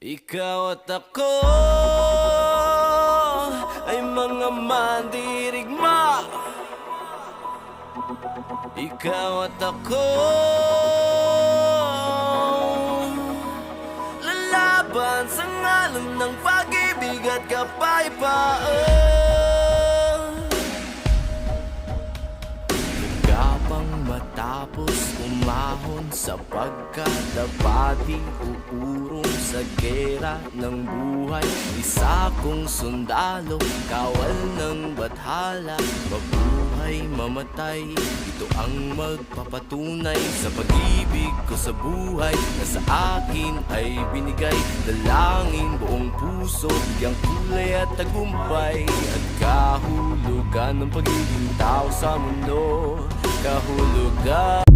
Ikaw at ako ay mga mandirigma. Ikaw at ako lalaban sa ngalan ng pag-ibig at kapayapaan. Gapang matapos umahon sapagkat dapating uurong sa gera ng buhay. Isa kong sundalo, kawal ng bathala, mabuhay mamatay, ito ang magpapatunay sa pag-ibig ko sa buhay na sa akin ay binigay. Dalangin buong puso, bigyang kulay at tagumpay at kahulugan ng pagiging tao sa mundo. Kahulugan